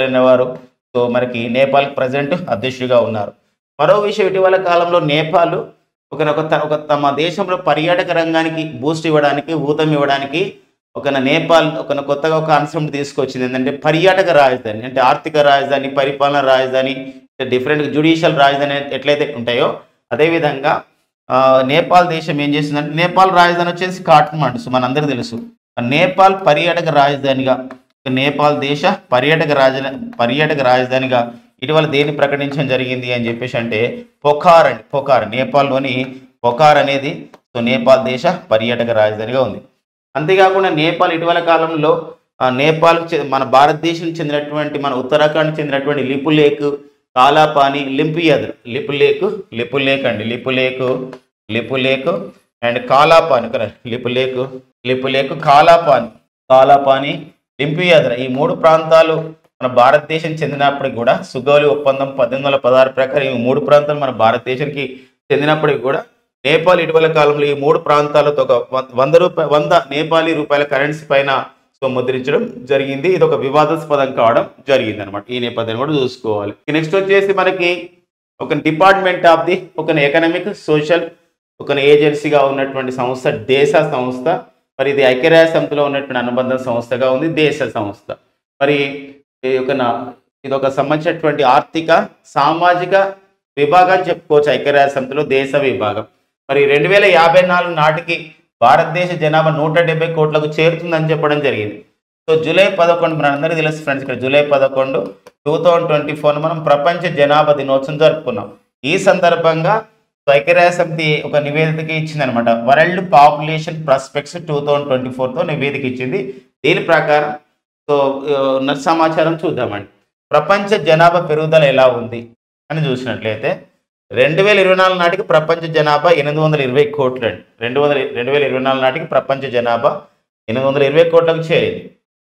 S1: అనేవారు సో మనకి నేపాల్కి ప్రజెంట్ అధ్యక్షుడిగా ఉన్నారు. మరో విషయం, ఇటీవల కాలంలో నేపాల్ ఒక తమ దేశంలో పర్యాటక రంగానికి బూస్ట్ ఇవ్వడానికి, ఊతం ఇవ్వడానికి నేపాల్ కొత్తగా ఒక కాన్సెప్ట్ తీసుకొచ్చింది. ఏంటంటే పర్యాటక రాజధాని, అంటే ఆర్థిక రాజధాని, పరిపాలన రాజధాని, డిఫరెంట్ జ్యుడిషియల్ రాజధాని ఎట్లయితే ఉంటాయో అదేవిధంగా నేపాల్ దేశం ఏం చేసిందంటే నేపాల్ రాజధాని వచ్చేసి కాఠ్మండు. సో మనందరికీ తెలుసు. నేపాల్ పర్యాటక రాజధానిగా, నేపాల్ దేశ పర్యాటక రాజధానిగా ఇటీవల దేన్ని ప్రకటించడం జరిగింది అని చెప్పేసి అంటే పొఖార్ నేపాల్లోని పొఖార్ అనేది సో నేపాల్ దేశ పర్యాటక రాజధానిగా ఉంది. అంతేకాకుండా నేపాల్ ఇటీవల కాలంలో నేపాల్ మన భారతదేశం చెందినటువంటి, మన ఉత్తరాఖండ్ చెందినటువంటి లిపులేక్, కాలాపాని, లిపులేక్ అండ్ కాలాపాని, లిపులేక్ కాలాపాని లింపియాద్ర, ఈ 3 ప్రాంతాలు మన భారతదేశం చెందినప్పటికి కూడా సుగౌలి ఒప్పందం 1816 ప్రకారం ఈ 3 ప్రాంతాలు మన భారతదేశానికి చెందినప్పటికి కూడా నేపాల్ ఇటీవల కాలంలో ఈ 3 ప్రాంతాలతో ఒక 100 నేపాలీ రూపాయల కరెన్సీ పైన సో ముద్రించడం జరిగింది. ఇది ఒక వివాదాస్పదం కావడం జరిగింది అనమాట. ఈ నేపథ్యాన్ని కూడా చూసుకోవాలి. నెక్స్ట్ వచ్చేసి మనకి ఒక department of the economic social ఏజెన్సీగా ఉన్నటువంటి సంస్థ దేశ సంస్థ. మరి ఇది ఐక్యరాజ్య సమితిలో ఉన్నటువంటి అనుబంధ సంస్థగా ఉంది, దేశ సంస్థ. మరి ఇది ఒక సంబంధించినటువంటి ఆర్థిక సామాజిక విభాగాన్ని చెప్పుకోవచ్చు ఐక్యరాజ్య సమితిలో, దేశ విభాగం. మరి 2054 నాటికి భారతదేశ జనాభా 170 కోట్లకు చేరుతుందని చెప్పడం జరిగింది. సో జూలై 11 మనందరికీ తెలుసు ఫ్రెండ్స్, ఇక్కడ జూలై 11 2024 మనం ప్రపంచ జనాభా దినోత్సవం జరుపుకున్నాం. ఈ సందర్భంగా ఐక్యరాజ్య సమితి ఒక నివేదిక ఇచ్చిందనమాట. వరల్డ్ పాపులేషన్ ప్రాస్పెక్ట్స్ 2024తో నివేదిక ఇచ్చింది. దీని ప్రకారం సో సమాచారం చూద్దామండి. ప్రపంచ జనాభా పెరుగుదల ఎలా ఉంది అని చూసినట్లయితే 2024 నాటికి ప్రపంచ జనాభా 820 కోట్లు అండి. 2024 నాటికి ప్రపంచ జనాభా 820 కోట్లకు చేరింది.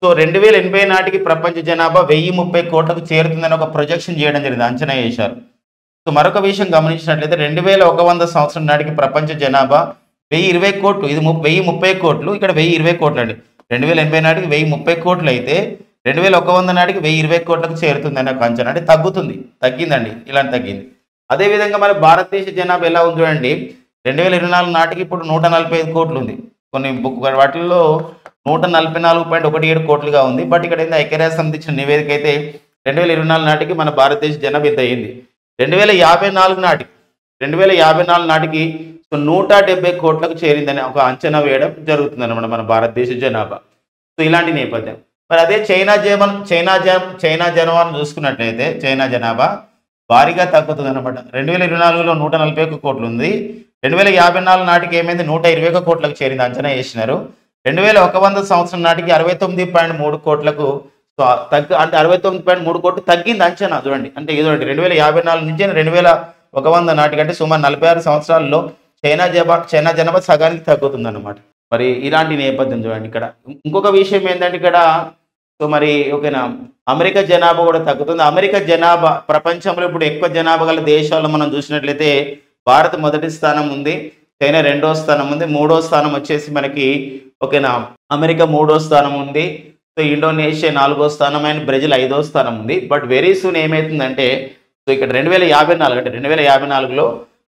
S1: సో 2080 నాటికి ప్రపంచ జనాభా 1030 కోట్లకు చేరుతుందని ఒక ప్రొజెక్షన్ చేయడం జరిగింది, అంచనా వేశారు. సో మరొక విషయం గమనించినట్లయితే 2100 సంవత్సరం నాటికి ప్రపంచ జనాభా 1020 కోట్లు, ఇది 1030 కోట్లు, ఇక్కడ 1020 కోట్లు అండి. 2080 నాటికి 1030 కోట్లు అయితే 2100 నాటికి 1020 కోట్లకు చేరుతుందని ఒక అంచనా, అంటే తగ్గిందండి, ఇలాంటి తగ్గింది. అదేవిధంగా మరి భారతదేశ జనాభా ఎలా ఉంది చూడండి, 2024 నాటికి ఇప్పుడు 145 కోట్లు ఉంది. కొన్ని వాటిల్లో 144.17 కోట్లుగా ఉంది. బట్ ఇక్కడ ఏంది ఐక్యరాజ్య సమితి ఇచ్చిన నివేదిక అయితే 2024 నాటికి మన భారతదేశ జనాభా ఇంత అయింది. 2054 నాటికి 170 కోట్లకు చేరిందని ఒక అంచనా వేయడం జరుగుతుంది అన్నమాట మన భారతదేశ జనాభా. సో ఇలాంటి నేపథ్యం. మరి అదే చైనా జనాభాను చూసుకున్నట్లయితే చైనా జనాభా భారీగా తగ్గుతుంది అనమాట. 2024లో 141 కోట్లు ఉంది. 2054 నాటికి ఏమైంది, 121 కోట్లకు చేరింది అంచనా వేసినారు. 2100 సంవత్సరం నాటికి 69.3 కోట్లకు అంటే 69.3 కోట్లు తగ్గింది అంచనా. చూడండి, అంటే చూడండి 2054 నుంచి 2100 నాటికి అంటే సుమారు 46 సంవత్సరాల్లో చైనా జనాభా సగానికి తగ్గుతుంది అనమాట. మరి ఇలాంటి నేపథ్యం చూడండి. ఇక్కడ ఇంకొక విషయం ఏంటంటే ఇక్కడ సో మరి ఓకేనా, అమెరికా జనాభా కూడా తగ్గుతుంది. అమెరికా జనాభా ప్రపంచంలో ఇప్పుడు ఎక్కువ జనాభా గల దేశాల్లో మనం చూసినట్లయితే భారత్ మొదటి స్థానం ఉంది, చైనా రెండో స్థానం ఉంది, మూడో స్థానం వచ్చేసి మనకి ఓకేనా అమెరికా మూడో స్థానం ఉంది. సో ఇండోనేషియా నాలుగో స్థానం అండ్ బ్రెజిల్ ఐదో స్థానం ఉంది. బట్ వెరీ సూన్ ఏమవుతుందంటే సో ఇక్కడ 2054 అంటే 2054లో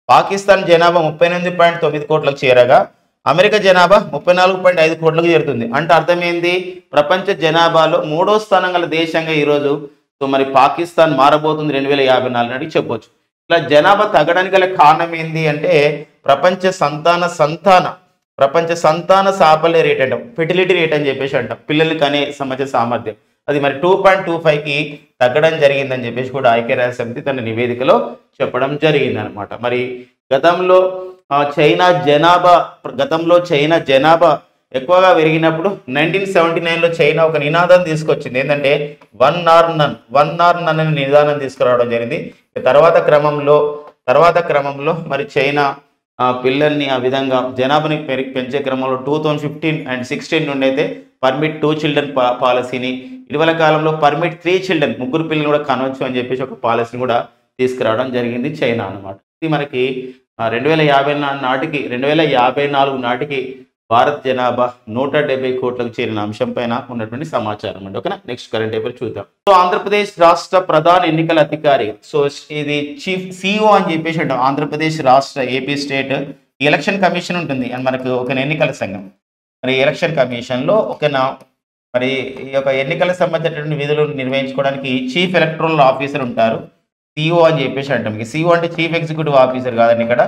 S1: పాకిస్తాన్ జనాభా 38.9 కోట్లకు చేరగా అమెరికా జనాభా 34.5 కోట్లకు చేరుతుంది. అంటే అర్థమైంది, ప్రపంచ జనాభాలో మూడో స్థానం గల దేశంగా ఈరోజు సో మరి పాకిస్తాన్ మారబోతుంది 2054 నాటికి చెప్పొచ్చు. ఇట్లా జనాభా తగ్గడానికి గల కారణం ఏంది అంటే ప్రపంచ సంతాన సాఫల్య రేట్ అంటాం, ఫెర్టిలిటీ రేట్ అని చెప్పేసి అంటాం, పిల్లలు కనే సంబంధించిన సామర్థ్యం అది మరి 2.25కి తగ్గడం జరిగిందని చెప్పేసి కూడా ఐక్యరాజ్య సమితి తన నివేదికలో చెప్పడం జరిగింది అనమాట. మరి గతంలో చైనా జనాభా ఎక్కువగా పెరిగినప్పుడు 1979లో చైనా ఒక నినాదం తీసుకొచ్చింది, ఏంటంటే వన్ ఆర్ నన్ అనే నినాదం తీసుకురావడం జరిగింది. తర్వాత క్రమంలో మరి చైనా పిల్లల్ని ఆ విధంగా జనాభాని పెంచే క్రమంలో 2015 అండ్ 16 నుండి అయితే పర్మిట్ 2 చిల్డ్రన్ పాలసీని, ఇటీవల కాలంలో పర్మిట్ 3 చిల్డ్రన్, ముగ్గురు పిల్లలు కూడా కనవచ్చు అని చెప్పేసి ఒక పాలసీని కూడా తీసుకురావడం జరిగింది చైనా అనమాట. ఇది మనకి 2054 నాటికి భారత్ జనాభా 170 కోట్లకు చేరిన అంశం పైన ఉన్నటువంటి సమాచారం అండి. ఓకేనా, నెక్స్ట్ కరెంట్ అఫైర్ చూద్దాం. సో ఆంధ్రప్రదేశ్ రాష్ట్ర ప్రధాన ఎన్నికల అధికారి, సో ఇది చీఫ్ సిఇఓ అని చెప్పేసి అంటాం. ఆంధ్రప్రదేశ్ రాష్ట్ర ఏపీ స్టేట్ ఎలక్షన్ కమిషన్ ఉంటుంది అండ్ మనకు ఒక ఎన్నికల సంఘం. మరి ఎలక్షన్ కమిషన్లో మరి ఈ యొక్క ఎన్నికలకు సంబంధించినటువంటి విధులు నిర్వహించుకోవడానికి చీఫ్ ఎలక్టరల్ ఆఫీసర్ ఉంటారు, సిఇఓ అని చెప్పేసి అంటాం. సిఇఓ అంటే చీఫ్ ఎగ్జిక్యూటివ్ ఆఫీసర్ కాదండి, ఇక్కడ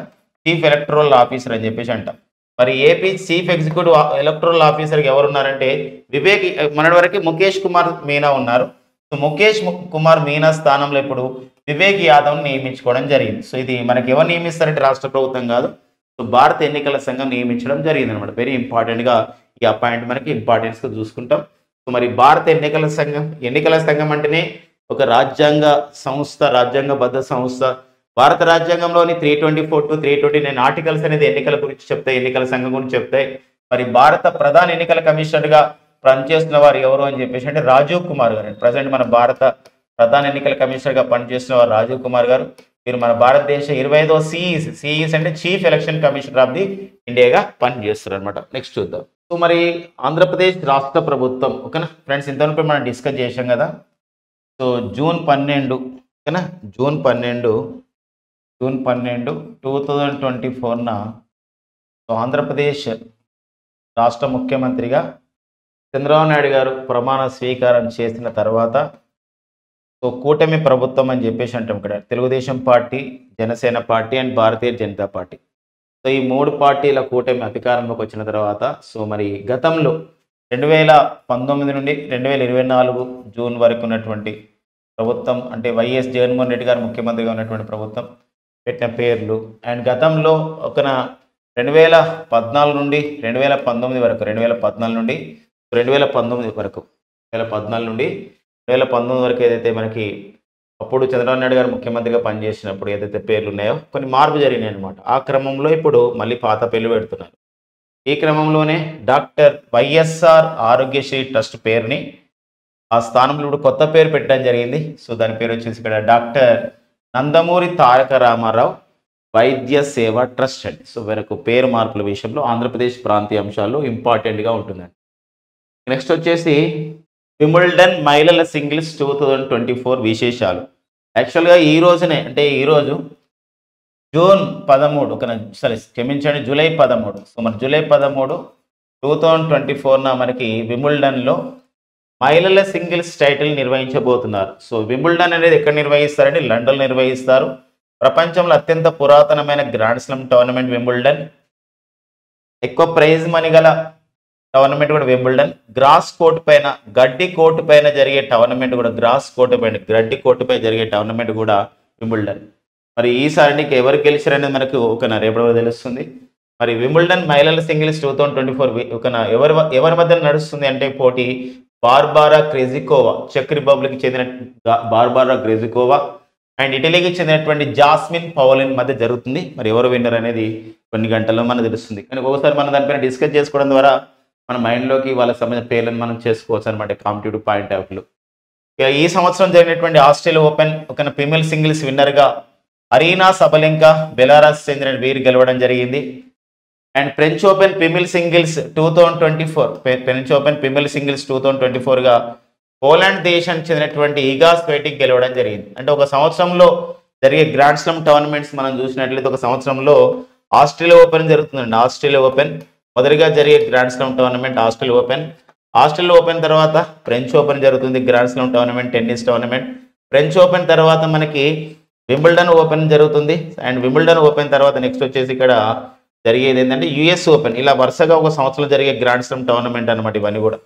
S1: చీఫ్ ఎలక్టరల్ ఆఫీసర్ అని చెప్పేసి అంటాం. మరి ఏపీ చీఫ్ ఎగ్జిక్యూటివ్ ఎలక్టరల్ ఆఫీసర్కి ఎవరు ఉన్నారంటే మొన్నటి వరకు ముఖేష్ కుమార్ మీనా ఉన్నారు. సో ముఖేష్ కుమార్ మీనా స్థానంలో ఇప్పుడు వివేక్ యాదవ్ని నియమించుకోవడం జరిగింది. సో ఇది మనకి ఎవరు నియమిస్తారంటే రాష్ట్ర ప్రభుత్వం కాదు, సో భారత ఎన్నికల సంఘం నియమించడం జరిగింది అనమాట. వెరీ ఇంపార్టెంట్గా ఈ అపాయింట్ మనకి ఇంపార్టెన్స్గా చూసుకుంటాం. సో మరి భారత ఎన్నికల సంఘం అంటేనే ఒక రాజ్యాంగబద్ధ సంస్థ. భారత రాజ్యాంగంలోని 324 to 329 ఆర్టికల్స్ అనేది ఎన్నికల గురించి చెప్తాయి, ఎన్నికల సంఘం గురించి చెప్తాయి. మరి భారత ప్రధాన ఎన్నికల కమిషనర్గా పనిచేస్తున్న వారు ఎవరు అని చెప్పేసి అంటే రాజీవ్ కుమార్ గారు. ప్రజెంట్ మన భారత ప్రధాన ఎన్నికల కమిషనర్గా పనిచేస్తున్న వారు రాజీవ్ కుమార్ గారు. వీరు మన భారతదేశ 25వ సిఈసి అంటే chief election commissioner of the ఇండియాగా పనిచేస్తారు అనమాట. నెక్స్ట్ చూద్దాం. సో మరి ఆంధ్రప్రదేశ్ రాష్ట్ర ప్రభుత్వం ఓకేనా ఫ్రెండ్స్, ఇంతవరకు మనం డిస్కస్ చేసాం కదా. సో జూన్ 12 ఓకేనా, జూన్ 12 2024న సో ఆంధ్రప్రదేశ్ రాష్ట్ర ముఖ్యమంత్రిగా చంద్రబాబు నాయుడు గారు ప్రమాణ స్వీకారం చేసిన తర్వాత సో కూటమి ప్రభుత్వం అని చెప్పేసి అంటాం. ఇక్కడ Telugu Desam party, Janasena party and Bharatiya Janata party, so ఈ 3 పార్టీల కూటమి అధికారంలోకి వచ్చిన తర్వాత సో మరి గతంలో 2019 నుండి 2024 జూన్ వరకు ఉన్నటువంటి ప్రభుత్వం అంటే వైఎస్ జగన్మోహన్ రెడ్డి గారు ముఖ్యమంత్రిగా ఉన్నటువంటి ప్రభుత్వం పెట్టిన పేర్లు అండ్ గతంలో 2014 నుండి 2019 వరకు 2019 వరకు ఏదైతే మనకి అప్పుడు చంద్రబాబు నాయుడు గారు ముఖ్యమంత్రిగా పనిచేసినప్పుడు ఏదైతే పేర్లు ఉన్నాయో కొన్ని మార్పు జరిగినాయి అనమాట. ఆ క్రమంలో ఇప్పుడు మళ్ళీ పాత పేర్లు పెడుతున్నారు. ఈ క్రమంలోనే డాక్టర్ వైఎస్ఆర్ ఆరోగ్యశ్రీ ట్రస్ట్ పేరుని ఆ స్థానంలో ఇప్పుడు కొత్త పేరు పెట్టడం జరిగింది. సో దాని పేరు వచ్చేసి ఇక్కడ డాక్టర్ నందమూరి తారక రామారావు వైద్య సేవ ట్రస్ట్ అండి. సో వీరికి పేరు మార్పుల విషయంలో ఆంధ్రప్రదేశ్ ప్రాంతీయ అంశాల్లో ఇంపార్టెంట్గా ఉంటుందండి. నెక్స్ట్ వచ్చేసి వింబుల్డన్ మహిళల సింగిల్స్ 2024 విశేషాలు. యాక్చువల్గా ఈ రోజునే అంటే ఈరోజు జూన్ 13 క్షమించండి జూలై 13. సో మరి జూలై 13, 2024 మనకి వింబుల్డన్లో మహిళల సింగిల్స్ టైటిల్ నిర్వహించబోతున్నారు. సో వింబుల్డన్ అనేది ఎక్కడ నిర్వహిస్తారంటే లండన్ నిర్వహిస్తారు. ప్రపంచంలో అత్యంత పురాతనమైన గ్రాండ్ స్లామ్ టోర్నమెంట్ వింబుల్డన్. ఎక్కువ ప్రైజ్ మనీ గల టోర్నమెంట్ కూడా వింబుల్డన్. గ్రాస్ కోర్టు పైన గడ్డి కోర్టు పైన జరిగే టోర్నమెంట్ కూడా గ్రాస్ కోర్టు పైన గడ్డి కోర్టు పైన జరిగే టోర్నమెంట్ కూడా వింబుల్డన్. మరి ఈసారి నీకు ఎవరు గెలిచారనేది మనకు రేపటి తెలుస్తుంది. మరి వింబుల్డన్ మహిళల సింగిల్స్ 2024 ఎవరి మధ్య నడుస్తుంది అంటే పోటీ బార్బారా గ్రెజికోవా, చెక్ రిపబ్లిక్ చెందిన బార్బారా గ్రెజికోవా అండ్ ఇటలీకి చెందినటువంటి జాస్మిన్ పౌలిన్ మధ్య జరుగుతుంది. మరి ఎవరు విన్నర్ అనేది కొన్ని గంటల్లో మనకు తెలుస్తుంది. కానీ ఒకసారి మనం దానిపైన డిస్కస్ చేసుకోవడం ద్వారా మన మైండ్లోకి వాళ్ళకి సంబంధించిన పేర్లను మనం చేసుకోవచ్చు అనమాట కాంపిటేటివ్ పాయింట్ ఆఫ్ వ్యూ. ఈ సంవత్సరం జరిగినటువంటి ఆస్ట్రేలియా ఓపెన్ ఫీమేల్ సింగిల్స్ విన్నర్గా అరీనా సబలెంకా బెలారస్ చెందిన వీరు గెలవడం జరిగింది. And French open female singles 2024గా పోలాండ్ దేశానికి చెందినటువంటి ఈగా స్వీటెక్ గెలవడం జరిగింది. అంటే ఒక సంవత్సరంలో జరిగే గ్రాండ్ స్లామ్ టోర్నమెంట్స్ మనం చూసినట్లయితే ఒక సంవత్సరంలో ఆస్ట్రేలియా ఓపెన్ జరుగుతుందండి. ఆస్ట్రేలియా ఓపెన్ మొదటిగా జరిగే grand slam tournament Australia open తర్వాత ఫ్రెంచ్ ఓపెన్ జరుగుతుంది grand slam tournament, tennis tournament. French open తర్వాత మనకి వింబుల్డన్ ఓపెన్ జరుగుతుంది. అండ్ వింబుల్డన్ ఓపెన్ తర్వాత నెక్స్ట్ వచ్చేసి ఇక్కడ జరిగేది ఏంటంటే యుఎస్ ఓపెన్. ఇలా వరుసగా ఒక సంవత్సరం జరిగే గ్రాండ్ స్లామ్ టోర్నమెంట్ అనమాట ఇవన్నీ కూడా.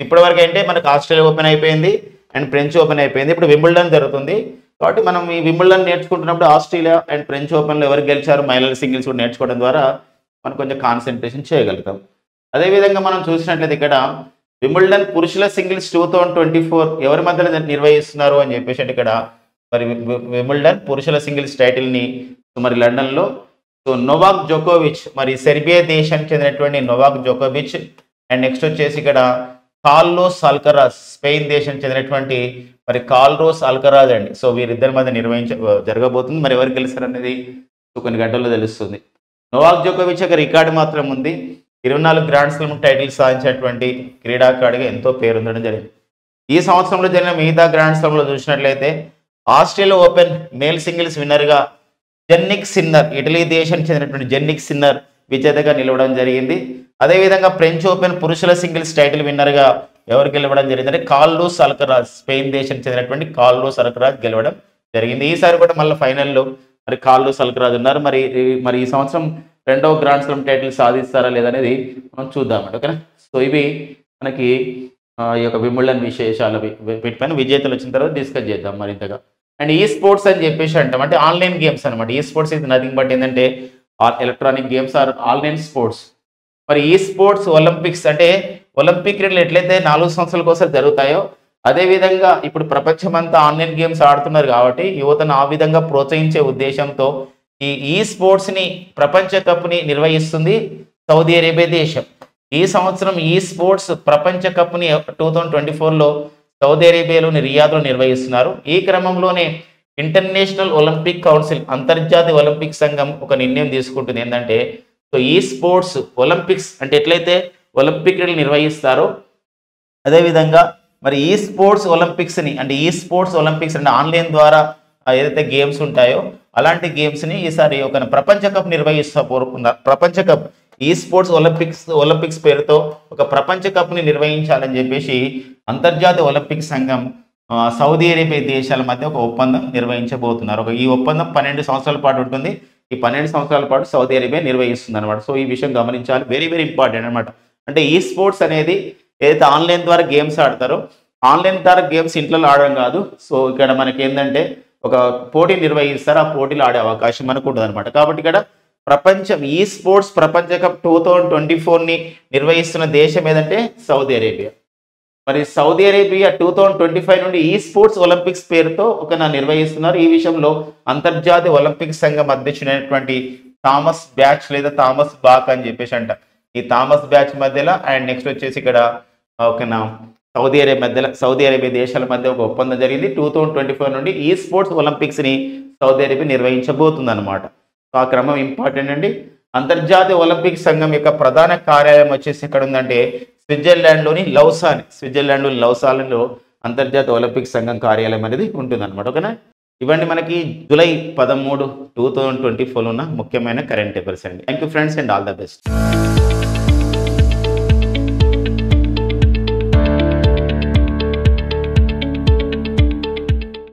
S1: ఇప్పటివరకు అంటే మనకు ఆస్ట్రేలియా ఓపెన్ అయిపోయింది అండ్ ఫ్రెంచ్ ఓపెన్ అయిపోయింది. ఇప్పుడు వింబుల్డన్ జరుగుతుంది. కాబట్టి మనం ఈ వింబుల్డన్ నేర్చుకుంటున్నప్పుడు ఆస్ట్రేలియా అండ్ ఫ్రెంచ్ ఓపెన్లో ఎవరు గెలిచారు మహిళల సింగిల్స్ కూడా నేర్చుకోవడం ద్వారా మనం కొంచెం కాన్సన్ట్రేషన్ చేయగలుగుతాం. అదేవిధంగా మనం చూసినట్లయితే ఇక్కడ వింబుల్డన్ పురుషుల సింగిల్స్ 2024 ఎవరి మధ్యలో నిర్వహిస్తున్నారు అని చెప్పేసి అంటే ఇక్కడ మరి వింబుల్డన్ పురుషుల సింగిల్స్ టైటిల్ని మరి లండన్లో నోవాక్ జోకోవిచ్ మరి సెర్బియా దేశానికి చెందినటువంటి నోవాక్ జోకోవిచ్ అండ్ నెక్స్ట్ వచ్చేసి ఇక్కడ కార్లోస్ అల్కరాజ్ స్పెయిన్ దేశానికి చెందినటువంటి మరి కార్లోస్ అల్కరాజ్ అండి. సో వీరిద్దరి మధ్య జరగబోతుంది. మరి ఎవరు గెలుస్తారు అనేది కొన్ని గంటల్లో తెలుస్తుంది. నోవాక్ జోకోవిచ్ యొక్క రికార్డు మాత్రం ఉంది. 24 గ్రాండ్ స్లామ్ టైటిల్ సాధించినటువంటి క్రీడాకారుడిగా ఎంతో పేరొందడం జరిగింది. ఈ సంవత్సరంలో జరిగిన మిగతా గ్రాండ్ స్లామ్లో చూసినట్లయితే ఆస్ట్రేలియా ఓపెన్ మేల్ సింగిల్స్ విన్నర్గా జెన్నిక్ సిన్నర్ ఇటలీ దేశానికి చెందినటువంటి జెన్నిక్ సిన్నర్ విజేతగా నిలవడం జరిగింది. అదేవిధంగా ఫ్రెంచ్ ఓపెన్ పురుషుల సింగిల్స్ టైటిల్ విన్నర్గా ఎవరు గెలవడం జరిగిందంటే కార్లోస్ అల్కరాజ్ స్పెయిన్ దేశానికి చెందినటువంటి కార్లోస్ అల్కరాజ్ గెలవడం జరిగింది. ఈసారి కూడా మళ్ళీ ఫైనల్లో మరి కార్లోస్ అల్కరాజ్ ఉన్నారు. మరి ఈ సంవత్సరం రెండవ గ్రాండ్ స్లామ్ టైటిల్ సాధిస్తారా లేదనేది మనం చూద్దామంట. ఓకేనా. సో ఇవి మనకి ఈ యొక్క వింబుల్డన్ విశేషాలు. వీటిపైన విజేతలు వచ్చిన తర్వాత డిస్కస్ చేద్దాం మరింతగా. అండ్ ఈ స్పోర్ట్స్ అని చెప్పేసి అంటాం అంటే ఆన్లైన్ గేమ్స్ అనమాట. ఈ స్పోర్ట్స్ ఇది నథింగ్ బట్ ఏంటంటే electronic games or online sports. మరి ఈ స్పోర్ట్స్ ఒలింపిక్స్ అంటే ఒలింపిక్ క్రీడలు ఎట్లయితే 4 సంవత్సరాల కోసం జరుగుతాయో అదేవిధంగా ఇప్పుడు ప్రపంచమంతా ఆన్లైన్ గేమ్స్ ఆడుతున్నారు కాబట్టి యువతను ఆ విధంగా ప్రోత్సహించే ఉద్దేశంతో ఈ స్పోర్ట్స్ని ప్రపంచ కప్ని నిర్వహిస్తుంది సౌదీ అరేబియా దేశం. ఈ సంవత్సరం ఈ స్పోర్ట్స్ ప్రపంచ కప్ని 2024లో సౌదీ అరేబియాలోని రియాద్లో నిర్వహిస్తున్నారు. ఈ క్రమంలోనే ఇంటర్నేషనల్ ఒలింపిక్ కౌన్సిల్ అంతర్జాతీయ ఒలింపిక్ సంఘం ఒక నిర్ణయం తీసుకుంటుంది ఏంటంటే సో ఈ స్పోర్ట్స్ ఒలింపిక్స్ అంటే ఎట్లయితే ఒలింపిక్ క్రీడలు నిర్వహిస్తారో అదేవిధంగా మరి ఈ స్పోర్ట్స్ ఒలింపిక్స్ని అంటే అంటే ఆన్లైన్ ద్వారా ఏదైతే గేమ్స్ ఉంటాయో అలాంటి గేమ్స్ని ఈసారి ఒక ప్రపంచ కప్ ప్రపంచ కప్ ఈ స్పోర్ట్స్ ఒలింపిక్స్ పేరుతో ఒక ప్రపంచ కప్ని నిర్వహించాలని చెప్పేసి అంతర్జాతీయ ఒలింపిక్ సంఘం సౌదీ అరేబియా దేశాల మధ్య ఒక ఒప్పందం నిర్వహించబోతున్నారు. ఈ ఒప్పందం 12 సంవత్సరాల పాటు ఉంటుంది. ఈ 12 సంవత్సరాల పాటు సౌదీ అరేబియా నిర్వహిస్తుంది అనమాట. సో ఈ విషయం గమనించాలి, వెరీ వెరీ ఇంపార్టెంట్ అనమాట. అంటే ఈ స్పోర్ట్స్ అనేది ఏదైతే ఆన్లైన్ ద్వారా గేమ్స్ ఆడతారో ఆన్లైన్ ద్వారా గేమ్స్ ఇంట్లో ఆడడం కాదు. సో ఇక్కడ మనకి ఏంటంటే ఒక పోటీ నిర్వహిస్తారు, ఆ పోటీలు ఆడే అవకాశం మనకు ఉంటుంది అనమాట. కాబట్టి ఇక్కడ ఈ స్పోర్ట్స్ ప్రపంచ కప్ 2024ని నిర్వహిస్తున్న దేశం ఏదంటే సౌదీ అరేబియా. మరి సౌదీ అరేబియా 2025 నుండి ఈ స్పోర్ట్స్ ఒలింపిక్స్ పేరుతో నిర్వహిస్తున్నారు. ఈ విషయంలో అంతర్జాతీయ ఒలింపిక్ సంఘం అధ్యక్షుడైనటువంటి థామస్ బాక్ అని చెప్పేసి అంట ఈ థామస్ బ్యాచ్ మధ్యలో అండ్ నెక్స్ట్ వచ్చేసి ఇక్కడ ఓకేనా సౌదీ అరేబియా దేశాల మధ్య ఒక ఒప్పందం జరిగింది. 2024 నుండి ఈ స్పోర్ట్స్ ఒలింపిక్స్ని సౌదీ అరేబియా నిర్వహించబోతుంది అనమాట. సో ఆ క్రమం ఇంపార్టెంట్ అండి. అంతర్జాతీయ ఒలింపిక్ సంఘం యొక్క ప్రధాన కార్యాలయం వచ్చేసి ఎక్కడ ఉందంటే స్విట్జర్లాండ్లోని లౌసాన్లో అంతర్జాతీయ ఒలింపిక్ సంఘం కార్యాలయం అనేది ఉంటుంది అనమాట. ఓకేనా, ఇవన్నీ మనకి జూలై 13, 2024 ఉన్న ముఖ్యమైన కరెంట్ అఫైర్స్ అండి. Thank you friends and all the best.